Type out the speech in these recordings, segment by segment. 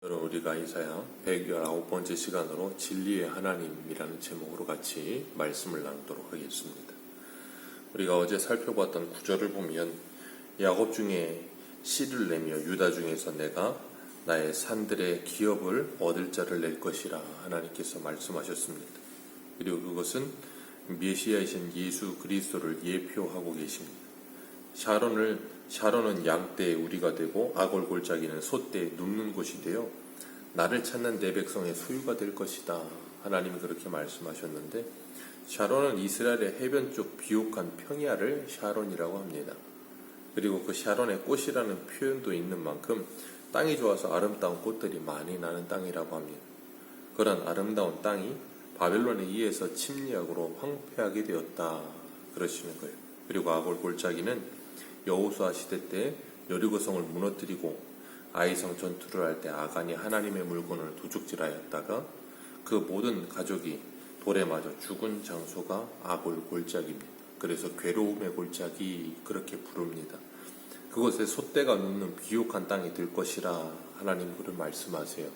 오늘 우리가 이사야 119번째 시간으로 진리의 하나님이라는 제목으로 같이 말씀을 나누도록 하겠습니다. 우리가 어제 살펴봤던 구절을 보면 야곱 중에 씨를 내며 유다 중에서 내가 나의 산들의 기업을 얻을 자를 낼 것이라 하나님께서 말씀하셨습니다. 그리고 그것은 메시아이신 예수 그리스도를 예표하고 계십니다. 샤론은 양떼의 우리가 되고 아골골짜기는 소떼에 눕는 곳이 되어 나를 찾는 내 백성의 소유가 될 것이다. 하나님이 그렇게 말씀하셨는데, 샤론은 이스라엘의 해변 쪽 비옥한 평야를 샤론이라고 합니다. 그리고 그 샤론의 꽃이라는 표현도 있는 만큼 땅이 좋아서 아름다운 꽃들이 많이 나는 땅이라고 합니다. 그런 아름다운 땅이 바벨론에 의해서 침략으로 황폐하게 되었다. 그러시는 거예요. 그리고 아골골짜기는 여호수아 시대 때 여리고성을 무너뜨리고 아이성 전투를 할 때 아간이 하나님의 물건을 도둑질하였다가 그 모든 가족이 돌에 맞아 죽은 장소가 아골골짜기입니다. 그래서 괴로움의 골짜기 그렇게 부릅니다. 그곳에 소떼가 눕는 비옥한 땅이 될 것이라 하나님 그를 말씀하세요.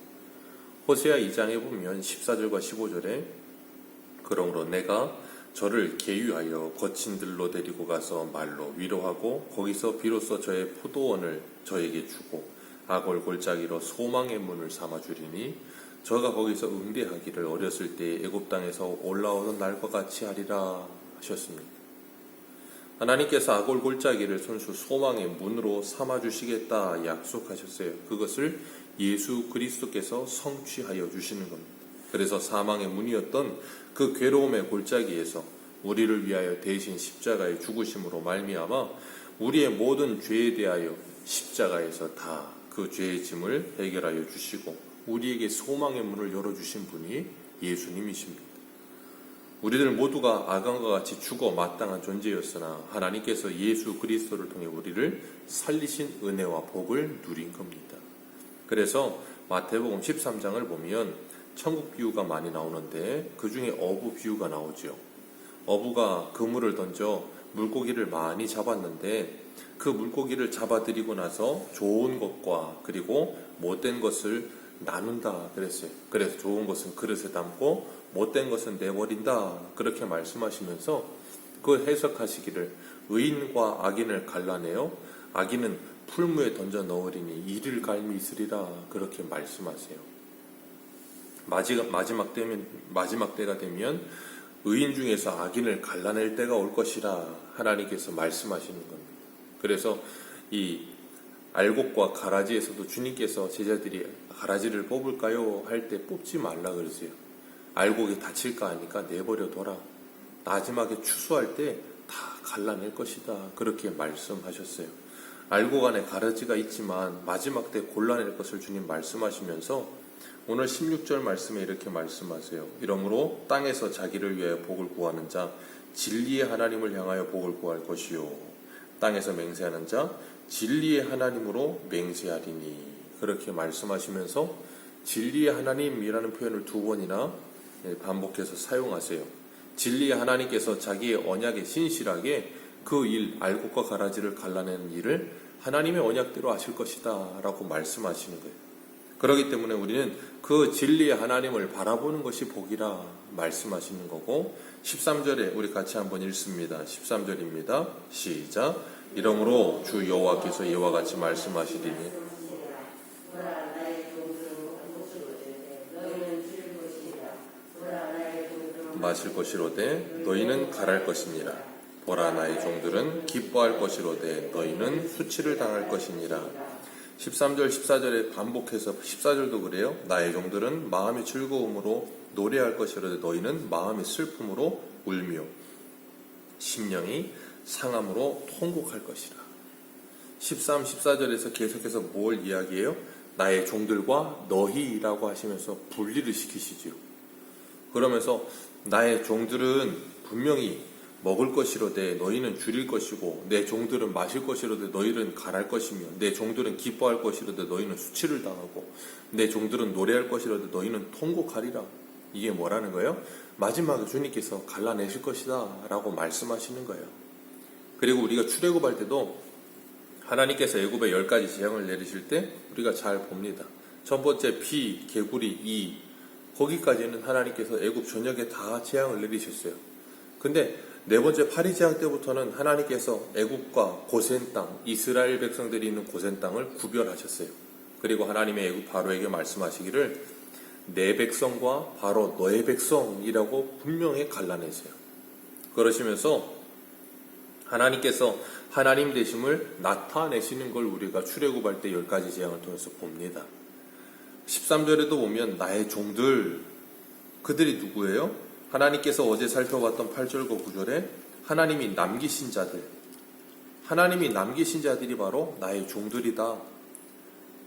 호세아 2장에 보면 14절과 15절에 그러므로 내가 저를 계유하여 거친 들로 데리고 가서 말로 위로하고 거기서 비로소 저의 포도원을 저에게 주고 아골골짜기로 소망의 문을 삼아주리니 저가 거기서 응대하기를 어렸을 때 애굽 땅에서 올라오던 날과 같이 하리라 하셨습니다. 하나님께서 아골골짜기를 손수 소망의 문으로 삼아주시겠다 약속하셨어요. 그것을 예수 그리스도께서 성취하여 주시는 겁니다. 그래서 사망의 문이었던 그 괴로움의 골짜기에서 우리를 위하여 대신 십자가의 죽으심으로 말미암아 우리의 모든 죄에 대하여 십자가에서 다 그 죄의 짐을 해결하여 주시고 우리에게 소망의 문을 열어주신 분이 예수님이십니다. 우리들 모두가 아간과 같이 죽어 마땅한 존재였으나 하나님께서 예수 그리스도를 통해 우리를 살리신 은혜와 복을 누린 겁니다. 그래서 마태복음 13장을 보면 천국 비유가 많이 나오는데 그 중에 어부 비유가 나오죠. 어부가 그물을 던져 물고기를 많이 잡았는데 그 물고기를 잡아들이고 나서 좋은 것과 그리고 못된 것을 나눈다 그랬어요. 그래서 좋은 것은 그릇에 담고 못된 것은 내버린다 그렇게 말씀하시면서 그 해석하시기를 의인과 악인을 갈라내어 악인은 풀무에 던져 넣으리니 이를 갈미 있으리라 그렇게 말씀하세요. 마지막 때가 되면 의인 중에서 악인을 갈라낼 때가 올 것이라 하나님께서 말씀하시는 겁니다. 그래서 이 알곡과 가라지에서도 주님께서 제자들이 가라지를 뽑을까요? 할 때 뽑지 말라 그러세요. 알곡이 다칠까 하니까 내버려둬라. 마지막에 추수할 때 다 갈라낼 것이다. 그렇게 말씀하셨어요. 알곡 안에 가라지가 있지만 마지막 때 골라낼 것을 주님 말씀하시면서 오늘 16절 말씀에 이렇게 말씀하세요. 이러므로 땅에서 자기를 위하여 복을 구하는 자 진리의 하나님을 향하여 복을 구할 것이요 땅에서 맹세하는 자 진리의 하나님으로 맹세하리니 그렇게 말씀하시면서 진리의 하나님이라는 표현을 두 번이나 반복해서 사용하세요. 진리의 하나님께서 자기의 언약에 신실하게 그 일, 알곡과 가라지를 갈라내는 일을 하나님의 언약대로 하실 것이다 라고 말씀하시는 거예요. 그렇기 때문에 우리는 그 진리의 하나님을 바라보는 것이 복이라 말씀하시는 거고 13절에 우리 같이 한번 읽습니다. 13절입니다. 시작. 이러므로 주 여호와께서 이와 같이 말씀하시리니 마실 것이로되 너희는 갈할 것이니라. 보라 나의 종들은 기뻐할 것이로되 너희는 수치를 당할 것이니라. 13절 14절에 반복해서 14절도 그래요. 나의 종들은 마음의 즐거움으로 노래할 것이로되 너희는 마음의 슬픔으로 울며 심령이 상함으로 통곡할 것이라. 13, 14절에서 계속해서 뭘 이야기해요? 나의 종들과 너희라고 하시면서 분리를 시키시지요. 그러면서 나의 종들은 분명히 먹을 것이로되 너희는 줄일 것이고 내 종들은 마실 것이로되 너희는 갈할 것이며 내 종들은 기뻐할 것이로되 너희는 수치를 당하고 내 종들은 노래할 것이로되 너희는 통곡하리라. 이게 뭐라는 거예요? 마지막에 주님께서 갈라내실 것이다 라고 말씀하시는 거예요. 그리고 우리가 출애굽할 때도 하나님께서 애굽에 10가지 재앙을 내리실 때 우리가 잘 봅니다. 첫 번째 피, 개구리, 이, 거기까지는 하나님께서 애굽 전역에 다 재앙을 내리셨어요. 근데 네 번째 파리 재앙 때부터는 하나님께서 애굽과 고센 땅, 이스라엘 백성들이 있는 고센 땅을 구별하셨어요. 그리고 하나님의 애굽 바로에게 말씀하시기를 내 백성과 바로 너의 백성이라고 분명히 갈라내세요. 그러시면서 하나님께서 하나님 되심을 나타내시는 걸 우리가 출애굽할 때 10가지 재앙을 통해서 봅니다. 13절에도 보면 나의 종들, 그들이 누구예요? 하나님께서 어제 살펴봤던 8절과 9절에 하나님이 남기신 자들, 하나님이 남기신 자들이 바로 나의 종들이다.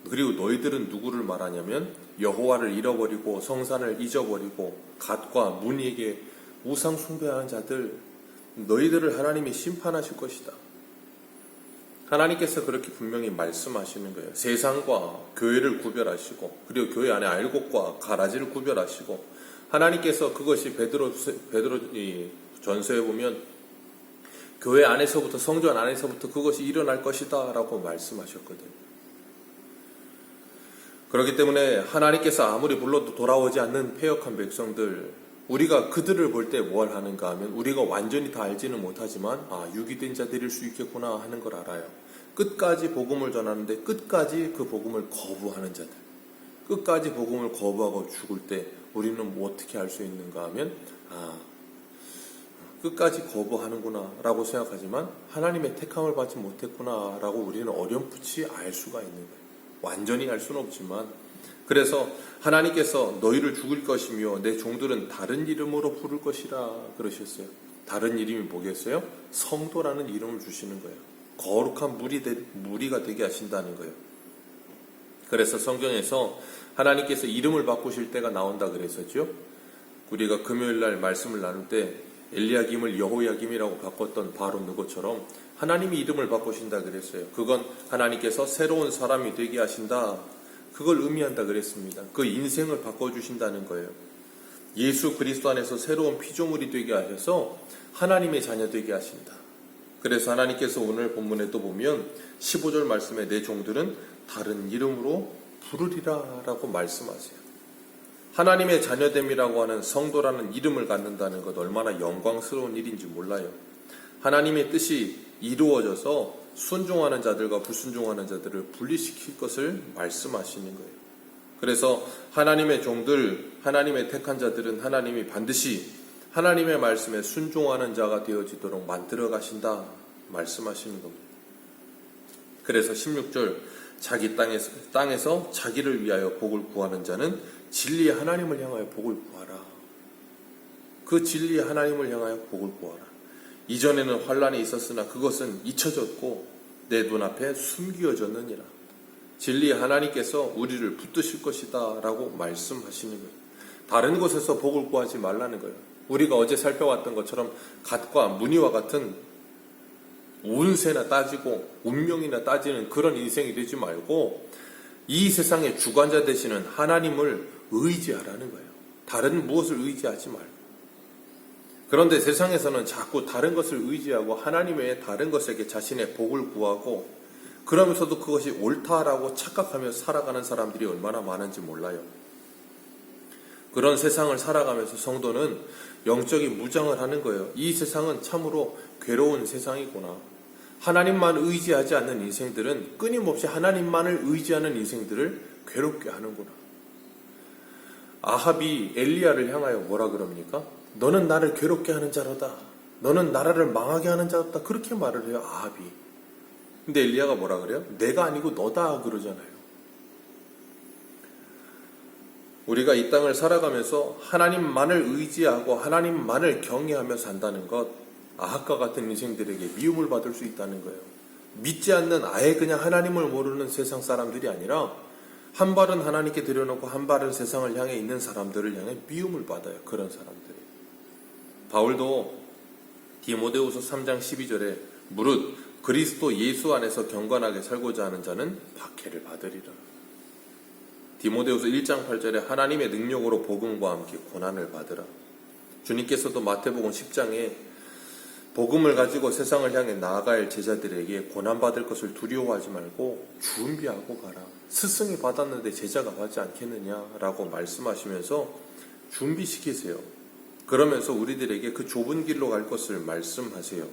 그리고 너희들은 누구를 말하냐면 여호와를 잃어버리고 성산을 잊어버리고 갓과 문에게 우상 숭배하는 자들, 너희들을 하나님이 심판하실 것이다. 하나님께서 그렇게 분명히 말씀하시는 거예요. 세상과 교회를 구별하시고 그리고 교회 안에 알곡과 가라지를 구별하시고 하나님께서 그것이 베드로 전서에 보면 교회 안에서부터 성전 안에서부터 그것이 일어날 것이다 라고 말씀하셨거든요. 그렇기 때문에 하나님께서 아무리 불러도 돌아오지 않는 패역한 백성들, 우리가 그들을 볼 때 뭘 하는가 하면 우리가 완전히 다 알지는 못하지만 유기된 자들일 수 있겠구나 하는 걸 알아요. 끝까지 복음을 전하는데 끝까지 그 복음을 거부하는 자들, 끝까지 복음을 거부하고 죽을 때 우리는 뭐 어떻게 알 수 있는가 하면 끝까지 거부하는구나 라고 생각하지만 하나님의 택함을 받지 못했구나 라고 우리는 어렴풋이 알 수가 있는 거예요. 완전히 알 수는 없지만, 그래서 하나님께서 너희를 죽일 것이며 내 종들은 다른 이름으로 부를 것이라 그러셨어요. 다른 이름이 뭐겠어요? 성도라는 이름을 주시는 거예요. 거룩한 무리가 되게 하신다는 거예요. 그래서 성경에서 하나님께서 이름을 바꾸실 때가 나온다 그랬었죠. 우리가 금요일날 말씀을 나눌 때 엘리야김을 여호야김이라고 바꿨던 바로 누구처럼 하나님이 이름을 바꾸신다 그랬어요. 그건 하나님께서 새로운 사람이 되게 하신다, 그걸 의미한다 그랬습니다. 그 인생을 바꿔주신다는 거예요. 예수 그리스도 안에서 새로운 피조물이 되게 하셔서 하나님의 자녀 되게 하신다. 그래서 하나님께서 오늘 본문에 또 보면 15절 말씀에 내 종들은 다른 이름으로 부르리라 라고 말씀하세요. 하나님의 자녀됨이라고 하는 성도라는 이름을 갖는다는 것 얼마나 영광스러운 일인지 몰라요. 하나님의 뜻이 이루어져서 순종하는 자들과 불순종하는 자들을 분리시킬 것을 말씀하시는 거예요. 그래서 하나님의 종들, 하나님의 택한 자들은 하나님이 반드시 하나님의 말씀에 순종하는 자가 되어지도록 만들어 가신다 말씀하시는 겁니다. 그래서 16절 자기 땅에서 자기를 위하여 복을 구하는 자는 진리의 하나님을 향하여 복을 구하라. 그 진리의 하나님을 향하여 복을 구하라. 이전에는 환란이 있었으나 그것은 잊혀졌고 내 눈앞에 숨겨졌느니라. 진리의 하나님께서 우리를 붙드실 것이다 라고 말씀하시는 거예요. 다른 곳에서 복을 구하지 말라는 거예요. 우리가 어제 살펴왔던 것처럼 갓과 무늬와 같은 운세나 따지고 운명이나 따지는 그런 인생이 되지 말고 이 세상의 주관자 되시는 하나님을 의지하라는 거예요. 다른 무엇을 의지하지 말고. 그런데 세상에서는 자꾸 다른 것을 의지하고 하나님 외에 다른 것에게 자신의 복을 구하고 그러면서도 그것이 옳다라고 착각하며 살아가는 사람들이 얼마나 많은지 몰라요. 그런 세상을 살아가면서 성도는 영적인 무장을 하는 거예요. 이 세상은 참으로 괴로운 세상이구나. 하나님만 의지하지 않는 인생들은 끊임없이 하나님만을 의지하는 인생들을 괴롭게 하는구나. 아합이 엘리야를 향하여 뭐라 그럽니까? 너는 나를 괴롭게 하는 자로다. 너는 나라를 망하게 하는 자로다. 그렇게 말을 해요, 아합이. 근데 엘리야가 뭐라 그래요? 내가 아니고 너다 그러잖아요. 우리가 이 땅을 살아가면서 하나님만을 의지하고 하나님만을 경외하며 산다는 것, 아합과 같은 인생들에게 미움을 받을 수 있다는 거예요. 믿지 않는 아예 그냥 하나님을 모르는 세상 사람들이 아니라 한 발은 하나님께 들여놓고 한 발은 세상을 향해 있는 사람들을 향해 미움을 받아요. 그런 사람들이. 바울도 디모데후서 3장 12절에 무릇 그리스도 예수 안에서 경건하게 살고자 하는 자는 박해를 받으리라. 디모데후서 1장 8절에 하나님의 능력으로 복음과 함께 고난을 받으라. 주님께서도 마태복음 10장에 복음을 가지고 세상을 향해 나아갈 제자들에게 고난받을 것을 두려워하지 말고 준비하고 가라. 스승이 받았는데 제자가 받지 않겠느냐라고 말씀하시면서 준비시키세요. 그러면서 우리들에게 그 좁은 길로 갈 것을 말씀하세요.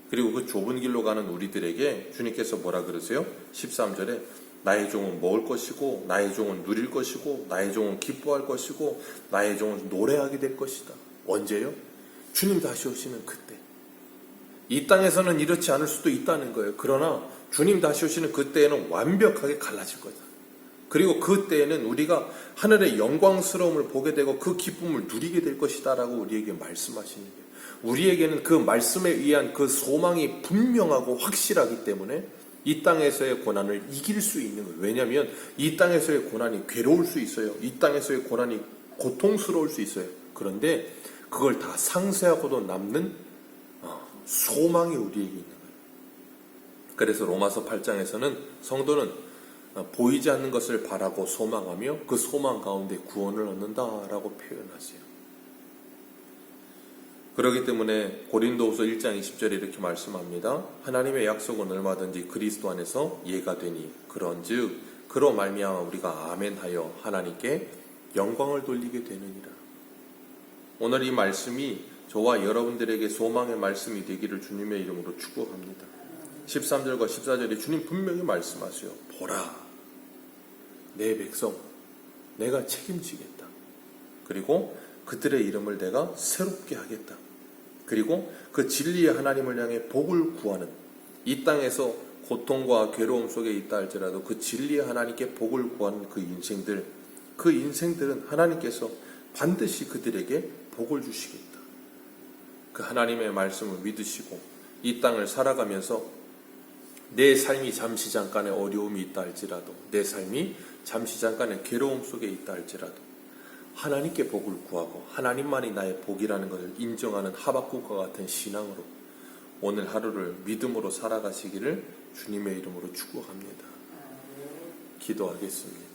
그리고 그 좁은 길로 가는 우리들에게 주님께서 뭐라 그러세요? 13절에 나의 종은 먹을 것이고 나의 종은 누릴 것이고 나의 종은 기뻐할 것이고 나의 종은 노래하게 될 것이다. 언제요? 주님 다시 오시는 그때. 이 땅에서는 이렇지 않을 수도 있다는 거예요. 그러나 주님 다시 오시는 그때에는 완벽하게 갈라질 거다. 그리고 그때에는 우리가 하늘의 영광스러움을 보게 되고 그 기쁨을 누리게 될 것이다 라고 우리에게 말씀하시는 거예요. 우리에게는 그 말씀에 의한 그 소망이 분명하고 확실하기 때문에 이 땅에서의 고난을 이길 수 있는 거예요. 왜냐하면 이 땅에서의 고난이 괴로울 수 있어요. 이 땅에서의 고난이 고통스러울 수 있어요. 그런데 그걸 다 상쇄하고도 남는 소망이 우리에게 있는 거예요. 그래서 로마서 8장에서는 성도는 보이지 않는 것을 바라고 소망하며 그 소망 가운데 구원을 얻는다라고 표현하세요. 그렇기 때문에 고린도후서 1장 20절에 이렇게 말씀합니다. 하나님의 약속은 얼마든지 그리스도 안에서 예가 되니 그런즉 그로 말미암아 우리가 아멘하여 하나님께 영광을 돌리게 되느니라. 오늘 이 말씀이 저와 여러분들에게 소망의 말씀이 되기를 주님의 이름으로 축복합니다. 13절과 14절에 주님 분명히 말씀하세요. 보라, 내 백성 내가 책임지겠다. 그리고 그들의 이름을 내가 새롭게 하겠다. 그리고 그 진리의 하나님을 향해 복을 구하는, 이 땅에서 고통과 괴로움 속에 있다 할지라도 그 진리의 하나님께 복을 구하는 그 인생들은 하나님께서 반드시 그들에게 복을 주시겠다. 그 하나님의 말씀을 믿으시고 이 땅을 살아가면서 내 삶이 잠시 잠깐의 어려움이 있다 할지라도, 내 삶이 잠시 잠깐의 괴로움 속에 있다 할지라도 하나님께 복을 구하고 하나님만이 나의 복이라는 것을 인정하는 하박국과 같은 신앙으로 오늘 하루를 믿음으로 살아가시기를 주님의 이름으로 축복합니다. 기도하겠습니다.